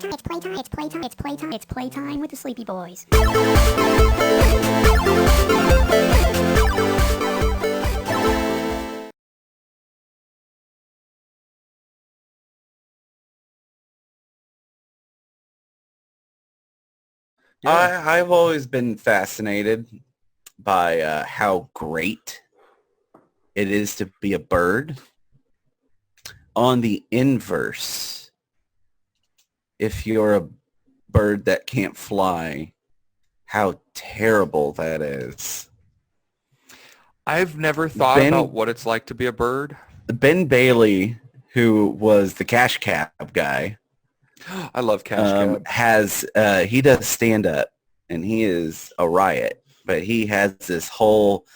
It's playtime with the Sleepy Boys. I've always been fascinated by how great it is to be a bird. On the inverse, if you're a bird that can't fly, how terrible that is. I've never thought Ben about what it's like to be a bird. Ben Bailey, who was the cash cab guy, I love Cash Cab. he does stand up and he is a riot, but he has this whole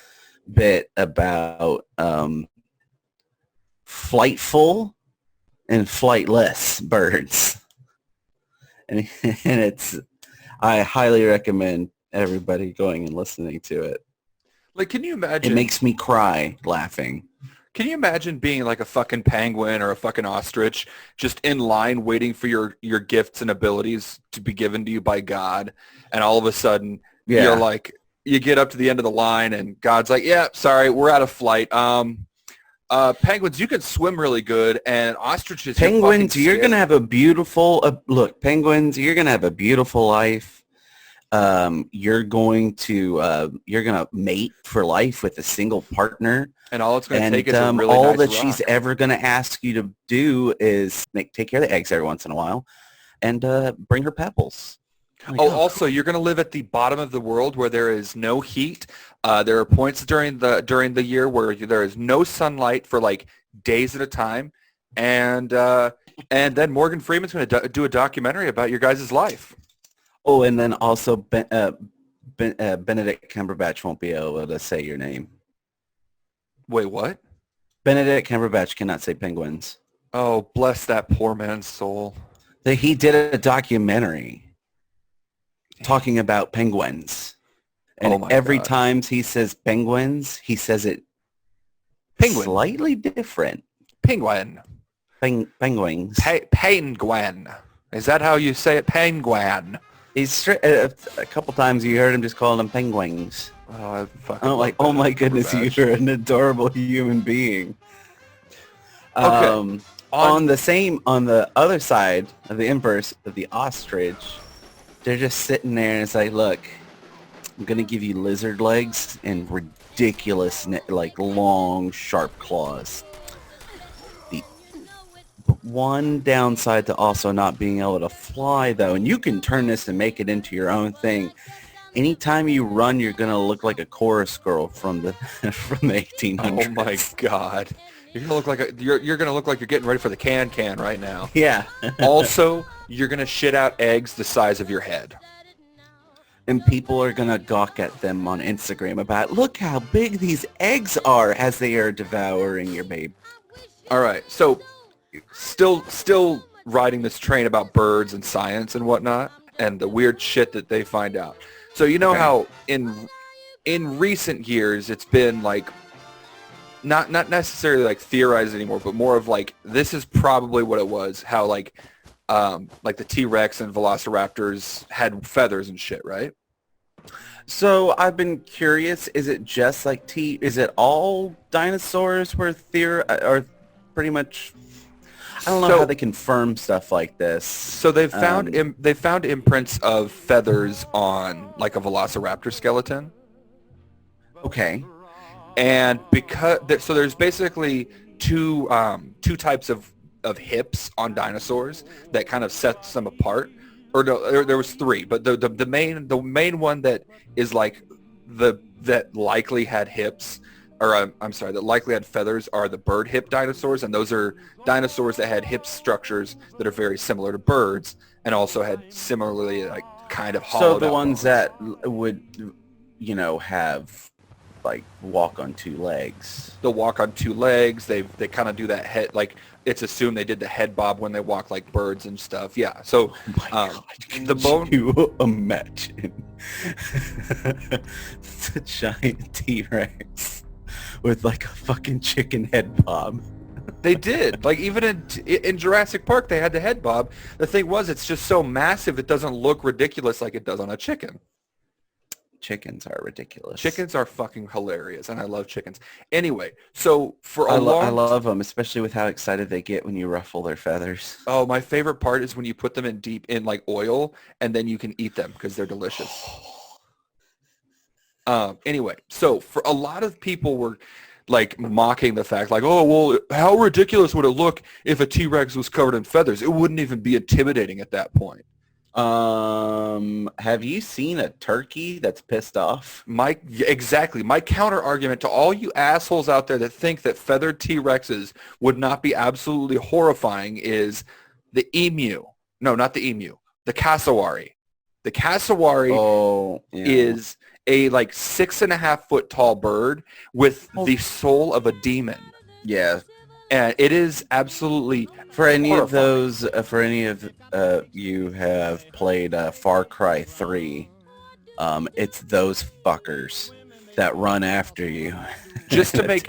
bit about flightful and flightless birds. And I highly recommend everybody going and listening to it. Like, can you imagine? It makes me cry laughing. Can you imagine being like a fucking penguin or a fucking ostrich just in line waiting for your gifts and abilities to be given to you by God, and all of a sudden you're like, you get up to the end of the line and God's like, yeah, sorry, we're out of flight. Penguins, you can swim really good, and ostriches, Penguins, you're going to have a beautiful penguins, you're going to have a beautiful life. You're going to mate for life with a single partner. And all it's going to take is a really all nice that rock. she's ever going to ask you to do is take care of the eggs every once in a while and bring her pebbles. Also, you're going to live at the bottom of the world where there is no heat. There are points during the year where there is no sunlight for like days at a time, and then Morgan Freeman's going to do a documentary about your guys' life. Oh, and then also Benedict Cumberbatch won't be able to say your name. Wait, what? Benedict Cumberbatch cannot say penguins. Oh, bless that poor man's soul. He did a documentary talking about penguins. And every time he says penguins, he says it slightly different. Penguin. Penguins. Penguin. Is that how you say it? Penguin. He's a couple times you heard him just calling them penguins. Oh, oh my goodness, you're an adorable human being. Okay. On the other side of the inverse of the ostrich, they're just sitting there and it's like, look, I'm gonna give you lizard legs and ridiculous long sharp claws. The one downside to also not being able to fly though, and you can turn this and make it into your own thing. Anytime you run, you're gonna look like a chorus girl from the 1800s. Oh my God! You're gonna look like you're gonna look like you're getting ready for the can right now. Yeah. Also, you're gonna shit out eggs the size of your head. And people are gonna gawk at them on Instagram about, look how big these eggs are as they are devouring your baby. All right, so still riding this train about birds and science and whatnot, and the weird shit that they find out. So you know how in recent years it's been like not necessarily like theorized anymore, but more of like this is probably what it was. How like the T-Rex and Velociraptors had feathers and shit, right? So I've been curious. Is it just like is it all dinosaurs were or pretty much? I don't know how they confirm stuff like this. So they've found imprints of feathers on like a Velociraptor skeleton. Okay. And so there's basically two types of hips on dinosaurs that kind of sets them apart. Or no, there was three, but the main one that is like that likely had hips. Or I'm sorry, that likely had feathers are the bird hip dinosaurs, and those are dinosaurs that had hip structures that are very similar to birds, and also had similarly like kind of hollowed out. So the ones that would, have like walk on two legs. They'll walk on two legs. They kind of do that head, like it's assumed they did the head bob when they walk like birds and stuff. Yeah. So the bone. You imagine it's a giant T-Rex with like a fucking chicken head bob. They did. Like even in Jurassic Park, they had the head bob. The thing was, it's just so massive, it doesn't look ridiculous like it does on a chicken. Chickens are ridiculous. Chickens are fucking hilarious, and I love chickens. Anyway, so for I a long, love them, especially with how excited they get when you ruffle their feathers. oh, my favorite part is when you put them in deep in like oil, and then you can eat them because they're delicious. Anyway, so for a lot of people were like mocking the fact, like, oh, well, how ridiculous would it look if a T-Rex was covered in feathers? It wouldn't even be intimidating at that point. Have you seen a turkey that's pissed off? Exactly. My counter argument to all you assholes out there that think that feathered T-Rexes would not be absolutely horrifying is the emu. No, not the emu. The cassowary. The cassowary is a like 6.5 foot tall bird with the soul of a demon. Yeah. And it is absolutely for any horrifying. of those, for any of you have played Far Cry 3, it's those fuckers that run after you, just to make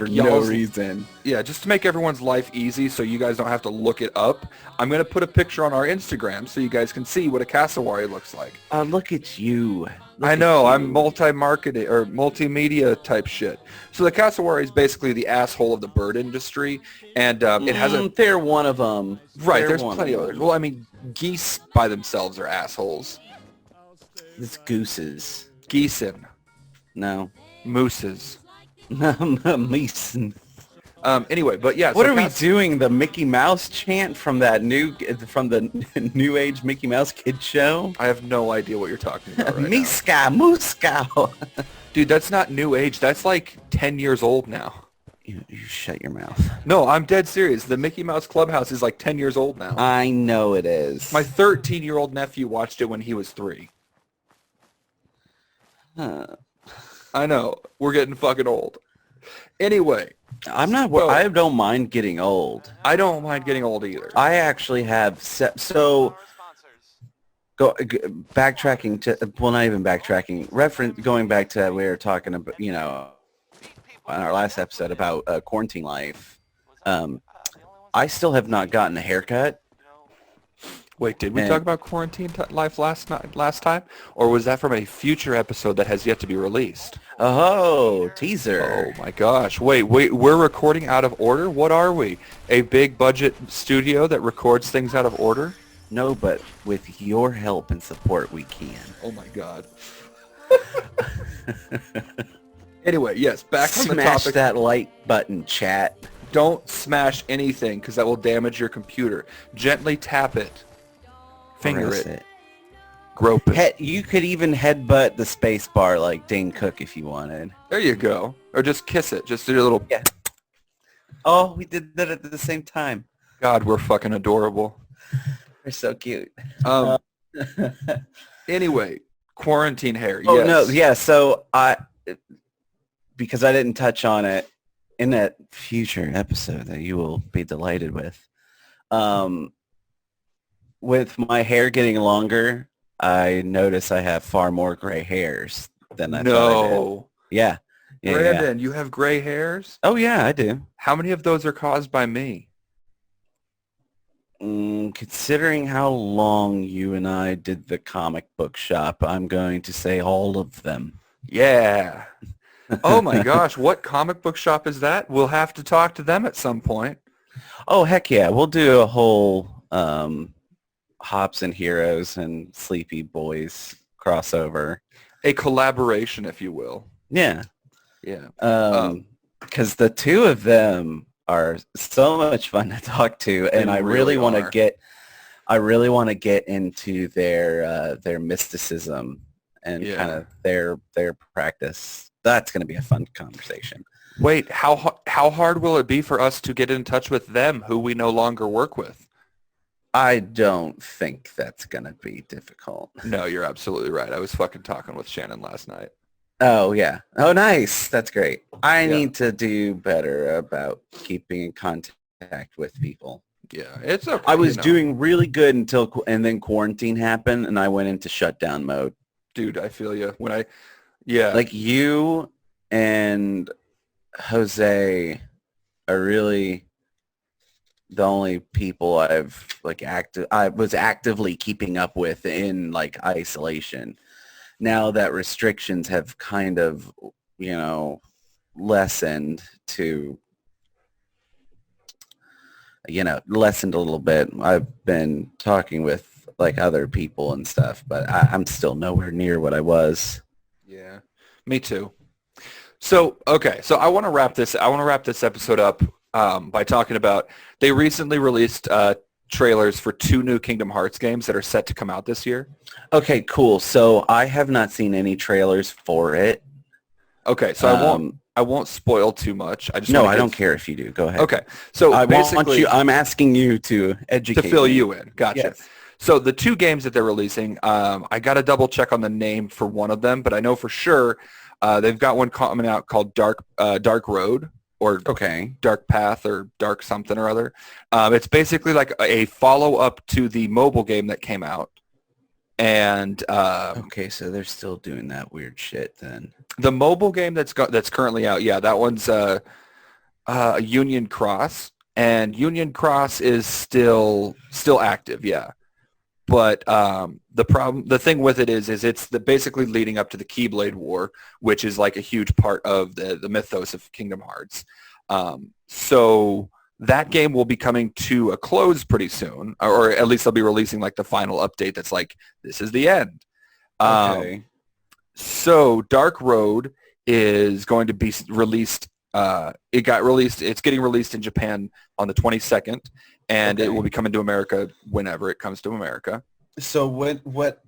no reason. Yeah, just to make everyone's life easy, so you guys don't have to look it up. I'm gonna put a picture on our Instagram so you guys can see what a cassowary looks like. Look at you. I know, I'm multi-marketing or multimedia type shit. So the cassowary is basically the asshole of the bird industry, and it has a... They're one of them. Right, there's plenty of others. Well, I mean, geese by themselves are assholes. It's gooses. Geesin. No. Mooses. Meeson. Anyway, but yeah. What are we doing? The Mickey Mouse chant from the New Age Mickey Mouse Kids show? I have no idea what you're talking about right Miska, Muska. Dude, that's not New Age. That's like 10 years old now. You shut your mouth. No, I'm dead serious. The Mickey Mouse Clubhouse is like 10 years old now. I know it is. My 13-year-old nephew watched it when he was 3. I know. We're getting fucking old. Anyway. I don't mind getting old. I don't mind getting old either. I actually have backtracking to, well, not even backtracking, going back to we were talking about, you know, on our last episode about quarantine life. I still have not gotten a haircut. Wait, did we talk about quarantine life last time? Or was that from a future episode that has yet to be released? Oh, teaser. Oh my gosh. Wait, we're recording out of order? What are we? A big budget studio that records things out of order? No, but with your help and support, we can. Oh my god. Anyway, yes, back on the topic. Smash that like button, chat. Don't smash anything because that will damage your computer. Gently tap it. Finger it. Grope it. You could even headbutt the space bar like Dane Cook if you wanted. There you go. Or just kiss it. Just do a little... Yeah. Oh, we did that at the same time. God, we're fucking adorable. We're so cute. Anyway, quarantine hair. Oh, yes. no. Yeah, so because I didn't touch on it in that future episode that you will be delighted with my hair getting longer, I notice I have far more gray hairs than I thought I did. Yeah. Brandon, you have gray hairs? Oh, yeah, I do. How many of those are caused by me? Considering how long you and I did the comic book shop, I'm going to say all of them. Yeah. Oh, my gosh. What comic book shop is that? We'll have to talk to them at some point. Oh, heck yeah. We'll do a whole... Hops and Heroes and Sleepy Boys crossover. A collaboration, if you will. Yeah. Yeah. Because the two of them are so much fun to talk to, and I really want to get into their mysticism and kind of their practice. That's going to be a fun conversation. Wait, how hard will it be for us to get in touch with them who we no longer work with? I don't think that's going to be difficult. No, you're absolutely right. I was fucking talking with Shannon last night. Oh, yeah. Oh, nice. That's great. I need to do better about keeping in contact with people. Yeah, it's okay. I was doing really good and then quarantine happened, and I went into shutdown mode. Dude, I feel you. Like you and Jose are really the only people I was actively keeping up with in like isolation. Now that restrictions have kind of, lessened to, lessened a little bit. I've been talking with like other people and stuff, but I'm still nowhere near what I was. Yeah, me too. So, okay, so I want to wrap this. I want to wrap this episode up by talking about they recently released trailers for 2 new Kingdom Hearts games that are set to come out this year. Okay, cool. So I have not seen any trailers for it. Okay, so I won't spoil too much. I don't care if you do. Go ahead. Okay, so I'm asking you to educate to fill me. you in. Gotcha. Yes. So the 2 games that they're releasing, I got to double check on the name for one of them, but I know for sure they've got one coming out called Dark Road or Dark Path or Dark something or other. It's basically like a follow-up to the mobile game that came out. And okay, so they're still doing that weird shit then. The mobile game that's currently out, yeah, that one's Union Cross, and Union Cross is still active, yeah. But the thing with it is it's basically leading up to the Keyblade War, which is like a huge part of the mythos of Kingdom Hearts. So that game will be coming to a close pretty soon, or at least they'll be releasing like the final update that's like, this is the end. Okay. So Dark Road is going to be released. It's getting released in Japan on the 22nd, and it will be coming to America whenever it comes to America. So what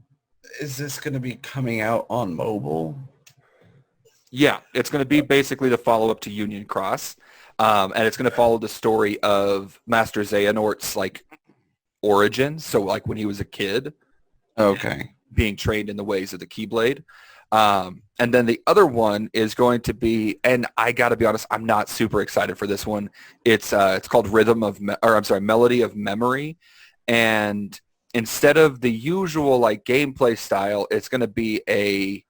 is this going to be coming out on mobile? Yeah, it's going to be basically the follow-up to Union Cross. And it's going to follow the story of Master Xehanort's like origins. So like when he was a kid, being trained in the ways of the Keyblade. And then the other one is going to be, and I got to be honest, I'm not super excited for this one. It's called Melody of Memory, and instead of the usual like gameplay style, it's going to be a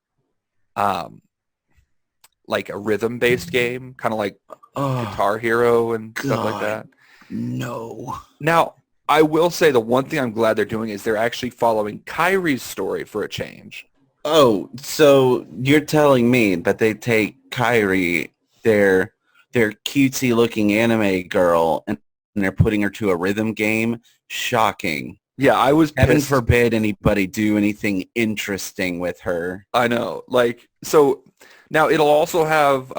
like a rhythm-based game, kind of like Guitar Hero and stuff like that. No. Now, I will say the one thing I'm glad they're doing is they're actually following Kyrie's story for a change. Oh, so you're telling me that they take Kyrie, their cutesy-looking anime girl, and they're putting her to a rhythm game? Shocking. Yeah, I was pissed. Heaven forbid anybody do anything interesting with her. I know. Like, so now it'll also have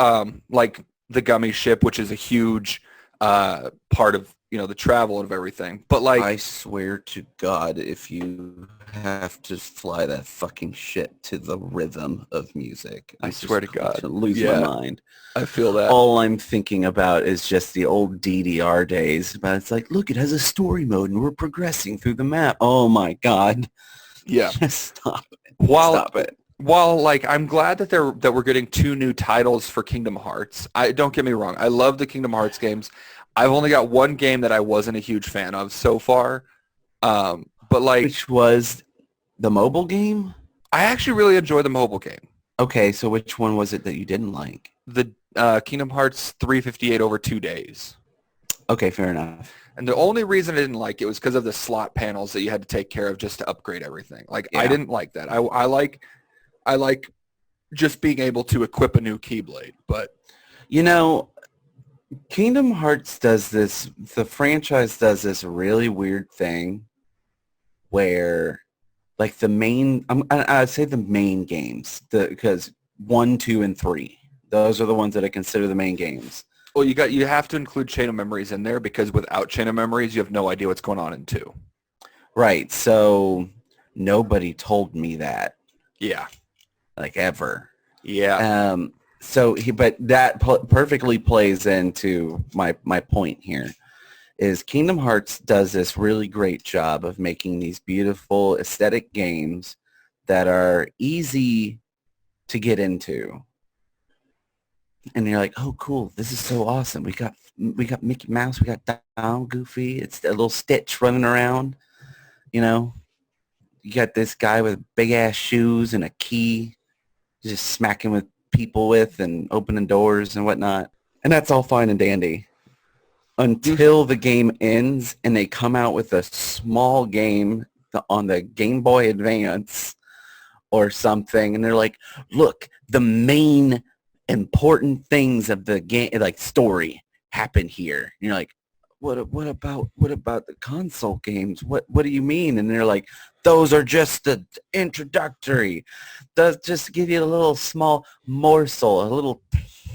like the gummy ship, which is a huge part of the travel of everything. But like, I swear to God, if you have to fly that fucking ship to the rhythm of music, I swear to God, lose my mind. I feel that. All I'm thinking about is just the old DDR days. But it's like, look, it has a story mode, and we're progressing through the map. Oh my God! Yeah, just stop it. Stop it. While like I'm glad that we're getting 2 new titles for Kingdom Hearts. Don't get me wrong, I love the Kingdom Hearts games. I've only got one game that I wasn't a huge fan of so far, but like, which was the mobile game. I actually really enjoy the mobile game. Okay, so which one was it that you didn't like? The Kingdom Hearts 358 over 2 days. Okay, fair enough. And the only reason I didn't like it was because of the slot panels that you had to take care of just to upgrade everything. Like, I didn't like that. I like just being able to equip a new Keyblade, but Kingdom Hearts does this, the franchise does this really weird thing where like the main, I'd say the main games, because 1, 2, and 3, those are the ones that I consider the main games. Well, you have to include Chain of Memories in there, because without Chain of Memories, you have no idea what's going on in 2. Right, so nobody told me that. Yeah. Like ever. Yeah. But that perfectly plays into my point here, is Kingdom Hearts does this really great job of making these beautiful aesthetic games that are easy to get into. And you're like, oh, cool, this is so awesome. We got Mickey Mouse, we got Donald, Goofy. It's a little Stitch running around, You got this guy with big-ass shoes and a key, just smacking with people with and opening doors and whatnot. And that's all fine and dandy. until the game ends and they come out with a small game on the Game Boy Advance or something, and they're like, look, the main important things of the game, like story, happen here. And you're like, what about the console games? What do you mean? And they're like, those are just the introductory. Does just give you a little small morsel, a little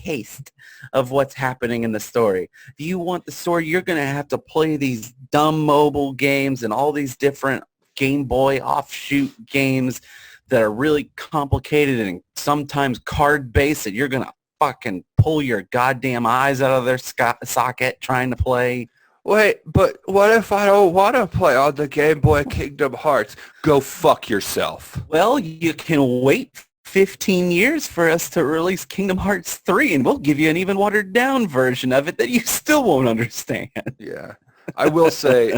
taste of what's happening in the story. If you want the story, you're going to have to play these dumb mobile games and all these different Game Boy offshoot games that are really complicated and sometimes card-based that you're going to fucking pull your goddamn eyes out of their socket trying to play. Wait, but what if I don't want to play on the Game Boy Kingdom Hearts? Go fuck yourself. Well, you can wait 15 years for us to release Kingdom Hearts 3, and we'll give you an even watered-down version of it that you still won't understand. Yeah. I will say,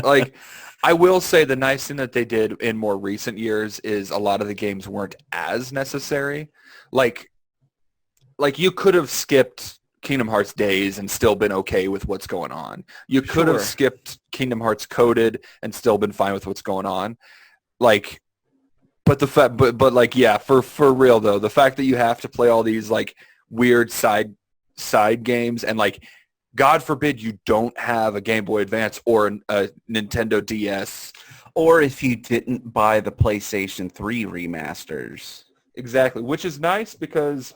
the nice thing that they did in more recent years is a lot of the games weren't as necessary. Like you could have skipped Kingdom Hearts Days and still been okay with what's going on. You could have skipped Kingdom Hearts Coded and still been fine with what's going on. Like, but the fact, but like, yeah, for real though, the fact that you have to play all these like weird side games, and like, God forbid you don't have a Game Boy Advance or a Nintendo DS. Or if you didn't buy the PlayStation 3 remasters. Exactly, which is nice because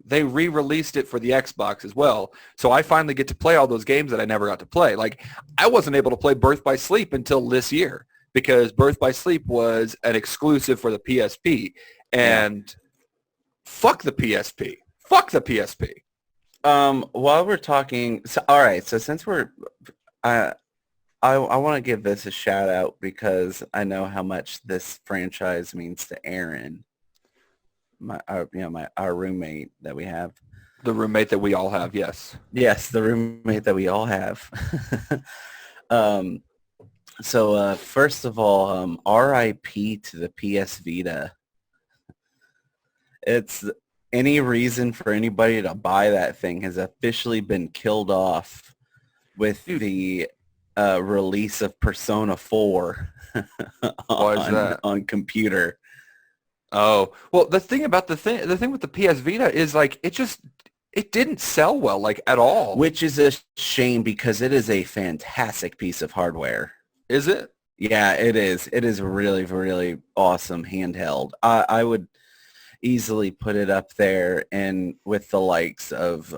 they re-released it for the Xbox as well. So I finally get to play all those games that I never got to play. Like, I wasn't able to play Birth by Sleep until this year because Birth by Sleep was an exclusive for the PSP. And fuck the PSP. Fuck the PSP. While we're talking, so, all right, so since we're, I want to give this a shout out because I know how much this franchise means to Aaron, our roommate that we have. The roommate that we all have, yes. Yes, the roommate that we all have. So first of all, RIP to the PS Vita. It's any reason for anybody to buy that thing has officially been killed off with the release of Persona 4 on computer. Oh, well, the thing with the PS Vita is like it didn't sell well, like, at all. Which is a shame because it is a fantastic piece of hardware. Is it? Yeah, it is. It is really, really awesome handheld. I would easily put it up there and with the likes of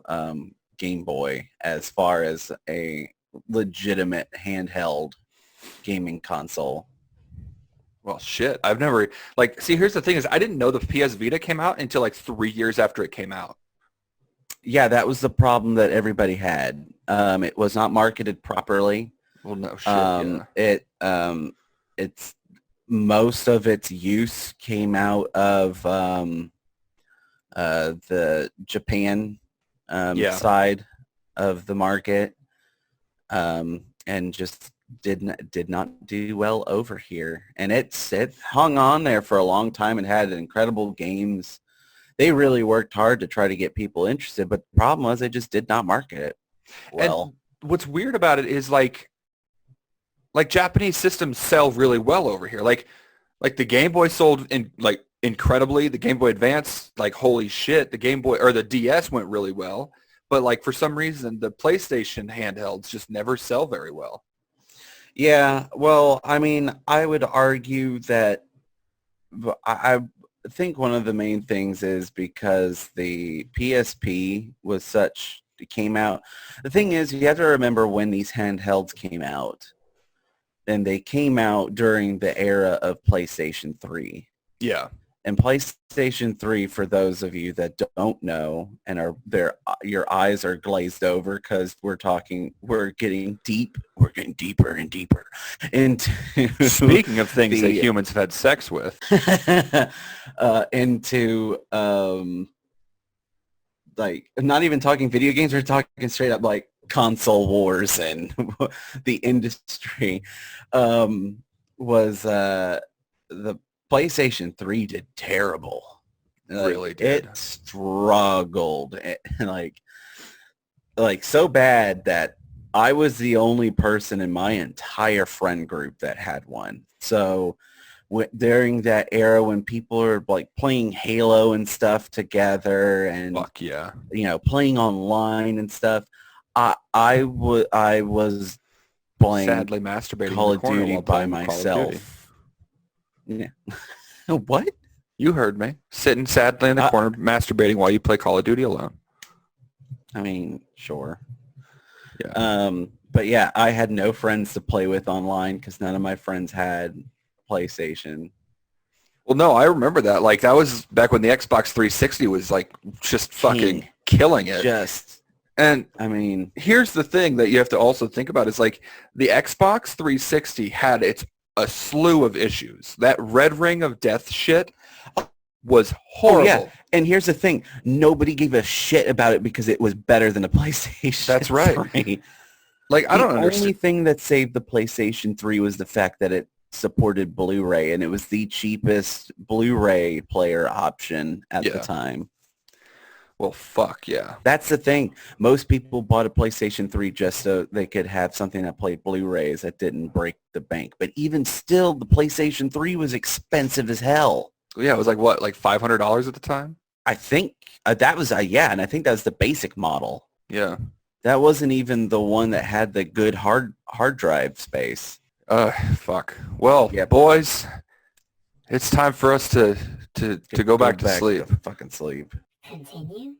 Game Boy as far as a legitimate handheld gaming console. Well, shit. I've never, like, see, here's the thing is I didn't know the PS Vita came out until like 3 years after it came out. Yeah, that was the problem that everybody had. It was not marketed properly. Well, no shit, yeah. It's most of its use came out of the Japan side of the market, and just did not do well over here. And it hung on there for a long time and had incredible games. They really worked hard to try to get people interested, but the problem was they just did not market it well. And what's weird about it is like Japanese systems sell really well over here. Like the Game Boy sold incredibly. The Game Boy Advance, like, holy shit, the Game Boy or the DS went really well. But like for some reason the PlayStation handhelds just never sell very well. Yeah, well, I mean, I would argue that I think one of the main things is because the PSP came out. The thing is, you have to remember when these handhelds came out. And they came out during the era of PlayStation 3. Yeah. And PlayStation 3, for those of you that don't know and your eyes are glazed over because we're getting deeper and deeper into speaking of things that humans have had sex with. Into like, not even talking video games, we're talking straight up like console wars and the industry. Was the PlayStation 3 did terrible. Really did. It struggled, like so bad that I was the only person in my entire friend group that had one. So during that era when people are like playing Halo and stuff together and Fuck yeah. playing online and stuff, I was playing Sadly masturbating Call in the of corner Duty while by playing Call of Duty. myself. Yeah. What? You heard me. Sitting sadly in the corner masturbating while you play Call of Duty alone. I mean, sure. Yeah. But yeah, I had no friends to play with online because none of my friends had PlayStation. Well, no, I remember that. Like, that was back when the Xbox 360 was, like, just fucking King. killing it. And I mean, here's the thing that you have to also think about is, like, the Xbox 360 had a slew of issues. That red ring of death shit was horrible. Oh, yeah. And here's the thing. Nobody gave a shit about it because it was better than a PlayStation That's right. 3. Like, I don't The understand. only thing that saved the PlayStation 3 was the fact that it supported Blu-ray, and it was the cheapest Blu-ray player option at the time. Well, fuck yeah. That's the thing. Most people bought a PlayStation 3 just so they could have something that played Blu-rays that didn't break the bank. But even still, the PlayStation 3 was expensive as hell. Yeah, it was like, what, like $500 at the time? I think that was, and I think that was the basic model. Yeah. That wasn't even the one that had the good hard drive space. Fuck. Well, Yeah. boys, it's time for us to go back to sleep. Fucking sleep. Continue